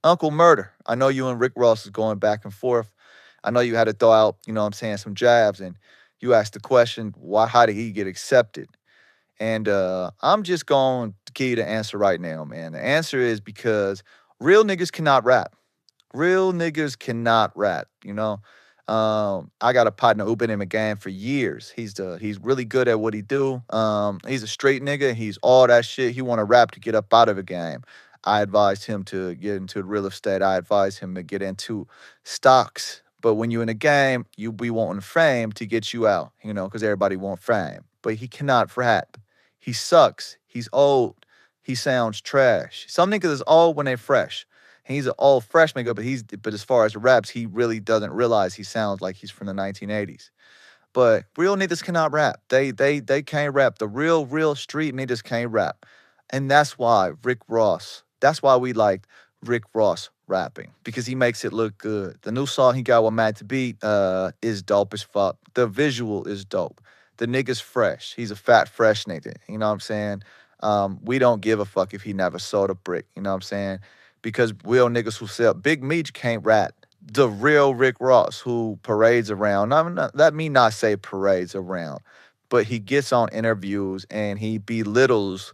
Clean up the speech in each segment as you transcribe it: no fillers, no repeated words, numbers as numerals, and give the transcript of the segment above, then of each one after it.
Uncle Murder. I know you and Rick Ross is going back and forth. I know you had to throw out, you know what I'm saying, some jabs, and you asked the question, why how did he get accepted? And I'm just going to give you the answer right now, man. The answer is because real niggas cannot rap. Real niggas cannot rap, you know. I got a partner who been in the game for years. He's really good at what he do. He's a straight nigga. He's all that shit. He want to rap to get up out of the game. I advised him to get into real estate. I advised him to get into stocks. But when you in the game, you be wanting fame to get you out, you know, because everybody want fame. But he cannot rap. He sucks. He's old. He sounds trash. Some niggas is old when they fresh. He's an old fresh nigga, but as far as the raps, he really doesn't realize he sounds like he's from the 1980s. But real niggas cannot rap. They can't rap. The real street niggas can't rap. And that's why Rick Ross, that's why we like Rick Ross rapping. Because he makes it look good. The new song he got with Matt to Beat is dope as fuck. The visual is dope. The nigga's fresh. He's a fat, fresh nigga. You know what I'm saying? We don't give a fuck if he never sold a brick. You know what I'm saying? Because real niggas who sell Big Meech can't rap. The real Rick Ross who parades around. Let me not say parades around, but he gets on interviews and he belittles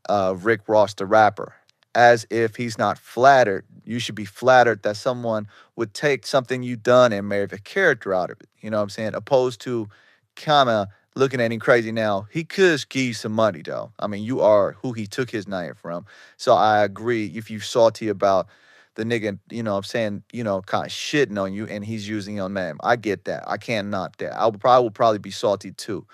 Rick Ross, the rapper, as if he's not flattered. You should be flattered that someone would take something you done and make a character out of it. You know what I'm saying? Opposed to kind of looking at him crazy now. He could give you some money though. I mean, you are who he took his name from. So I agree. If you salty about the nigga, you know what I'm saying, you know, kind of shitting on you and he's using your name. I get that. I can't knock that. I will probably be salty too.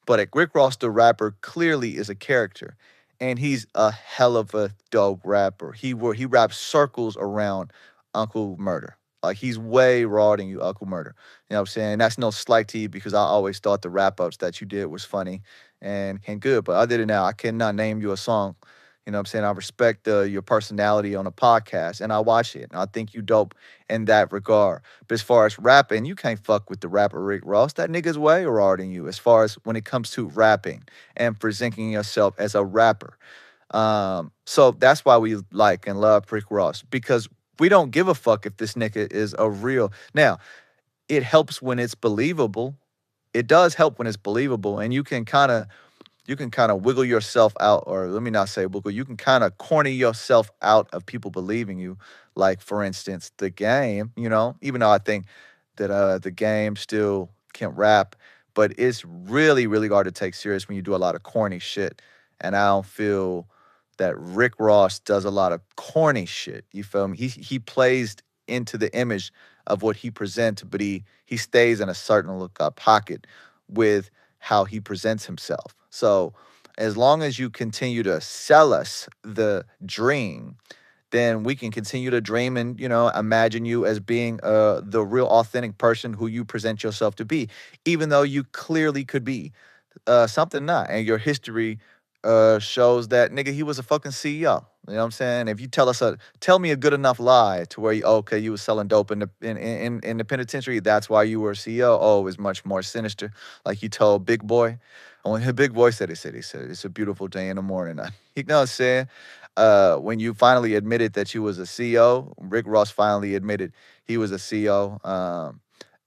But Rick Ross, the rapper, clearly is a character, and he's a hell of a dope rapper. He raps circles around Uncle Murder. Like he's way rawer than you, Uncle Murder. You know what I'm saying? That's no slight to you because I always thought the wrap ups that you did was funny and good. But other than that, I cannot name you a song. You know what I'm saying? I respect your personality on a podcast and I watch it. And I think you dope in that regard. But as far as rapping, you can't fuck with the rapper Rick Ross. That nigga's way rawer than you as far as when it comes to rapping and presenting yourself as a rapper. So that's why we like and love Rick Ross because we don't give a fuck if this nigga is a real. Now, it helps when it's believable. It does help when it's believable, and you can kind of wiggle yourself out, or let me not say wiggle. You can kind of corner yourself out of people believing you. Like for instance, the game. You know, even though I think that the game still can rap, but it's really really hard to take serious when you do a lot of corny shit. And I don't feel that Rick Ross does a lot of corny shit. You feel me? He plays into the image of what he presents, but he stays in a certain pocket with how he presents himself. So as long as you continue to sell us the dream, then we can continue to dream and imagine you as being the real authentic person who you present yourself to be, even though you clearly could be something not. And your history shows that nigga he was a fucking CEO. You know what I'm saying? If you tell me a good enough lie to where okay you was selling dope in the penitentiary, that's why you were a CEO. Oh, it was much more sinister. Like you told Big Boy. And when Big Boy said he said it's a beautiful day in the morning. You know what I'm saying? When you finally admitted that you was a CEO, Rick Ross finally admitted he was a CEO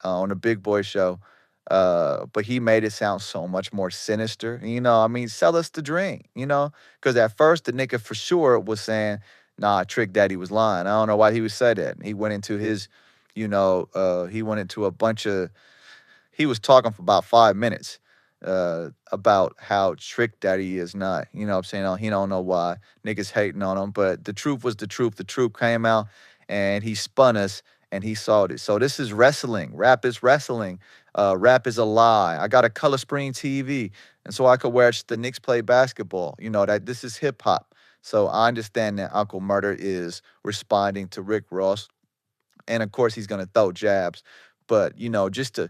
on the Big Boy show. But he made it sound so much more sinister. I mean, sell us the dream, because at first the nigga for sure was saying, nah, Trick Daddy was lying. I don't know why he would say that. He went into he went into a bunch of, he was talking for about 5 minutes about how Trick Daddy is not, what I'm saying? He don't know why niggas hating on him, but the truth was the truth. The truth came out and he spun us and he saw it. So this is wrestling. Rap is wrestling. Rap is a lie. I got a color screen TV, and so I could watch the Knicks play basketball. That this is hip hop. So I understand that Uncle Murder is responding to Rick Ross, and of course he's gonna throw jabs. But just to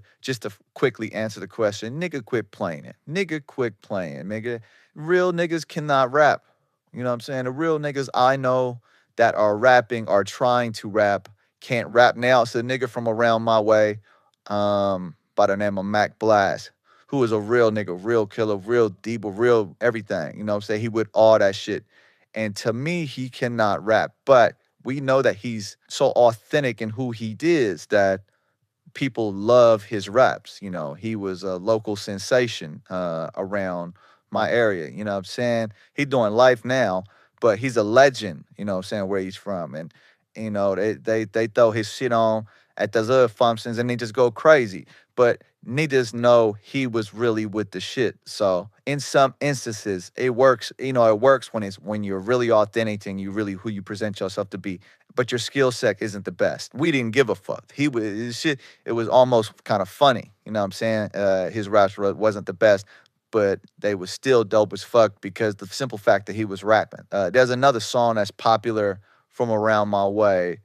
quickly answer the question, nigga, quit playing it. Nigga, quit playing. Nigga, real niggas cannot rap. You know what I'm saying? The real niggas I know that are rapping, are trying to rap, can't rap now. It's a nigga from around my way, by the name of Mac Blast, who is a real nigga, real killer, real deep, real everything. You know what I'm saying? He with all that shit. And to me, he cannot rap. But we know that he's so authentic in who he is that people love his raps. You know, he was a local sensation around my area. You know what I'm saying? He doing life now, but he's a legend, you know what I'm saying, where he's from. And, you know, they throw his shit on at those other functions and they just go crazy. But niggas know he was really with the shit. So in some instances, it works, you know, it works when you're really authentic and you really who you present yourself to be. But your skill set isn't the best. We didn't give a fuck. He was his shit. It was almost kind of funny. You know what I'm saying? His raps wasn't the best, but they was still dope as fuck because the simple fact that he was rapping. There's another song that's popular from around my way.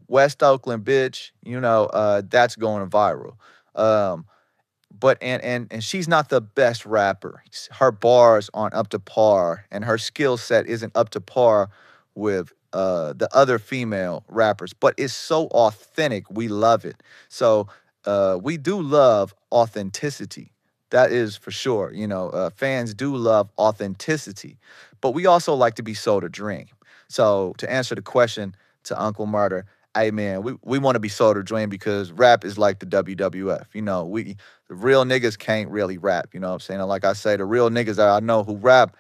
West Oakland, bitch. You know, that's going viral. Um, but and she's not the best rapper. Her bars aren't up to par, and her skill set isn't up to par with the other female rappers. But it's so authentic, we love it. So we do love authenticity. That is for sure. You know, fans do love authenticity, but we also like to be sold a dream. So to answer the question to Uncle Murder, hey man, we want to be sold a dream because rap is like the WWF. You know, the real niggas can't really rap. You know what I'm saying? And like I say, the real niggas that I know who rap,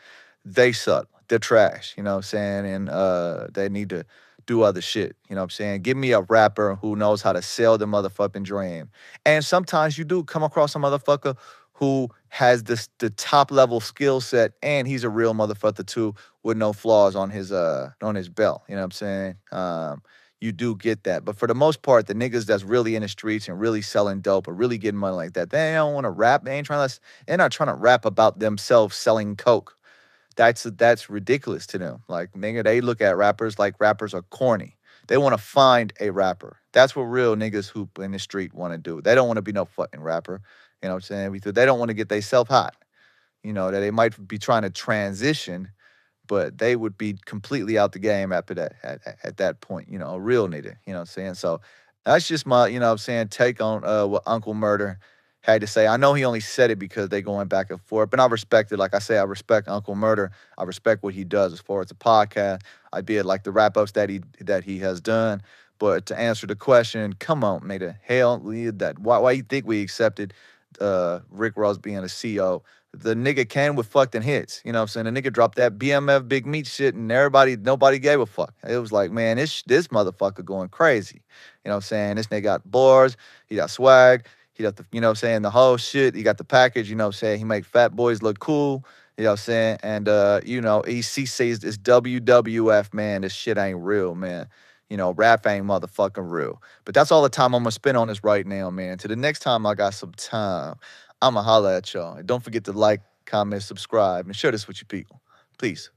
they suck. They're trash. You know what I'm saying? And they need to do other shit. You know what I'm saying? Give me a rapper who knows how to sell the motherfucking dream. And sometimes you do come across a motherfucker who has the top level skill set and he's a real motherfucker too with no flaws on his belt. You know what I'm saying? You do get that. But for the most part, the niggas that's really in the streets and really selling dope or really getting money like that, they don't want to rap. They're not trying to rap about themselves selling coke. That's ridiculous to them. Like nigga, they look at rappers like rappers are corny. They want to find a rapper. That's what real niggas hoop in the street want to do. They don't want to be no fucking rapper. You know what I'm saying? Because they don't want to get they self hot. You know, that they might be trying to transition, but they would be completely out the game after that at that point, you know, a real nigga, you know what I'm saying? So that's just my, you know what I'm saying, take on what Uncle Murder had to say. I know he only said it because they going back and forth, but I respect it. Like I say, I respect Uncle Murder. I respect what he does as far as the podcast. I be it like the wrap ups that he has done. But to answer the question, come on, nigga, hell, that why you think we accepted Rick Ross being a CEO? The nigga came with fucking hits. You know what I'm saying? The nigga dropped that BMF Big Meat shit and nobody gave a fuck. It was like, man, this motherfucker going crazy. You know what I'm saying? This nigga got bars, he got swag, he got the, you know what I'm saying, the whole shit, he got the package, you know what I'm saying? He make fat boys look cool, you know what I'm saying? And you know, he says this WWF, man, this shit ain't real, man. You know, rap ain't motherfucking real. But that's all the time I'm gonna spend on this right now, man. To the next time I got some time, I'ma holla at y'all. And don't forget to like, comment, subscribe, and share this with your people. Peace.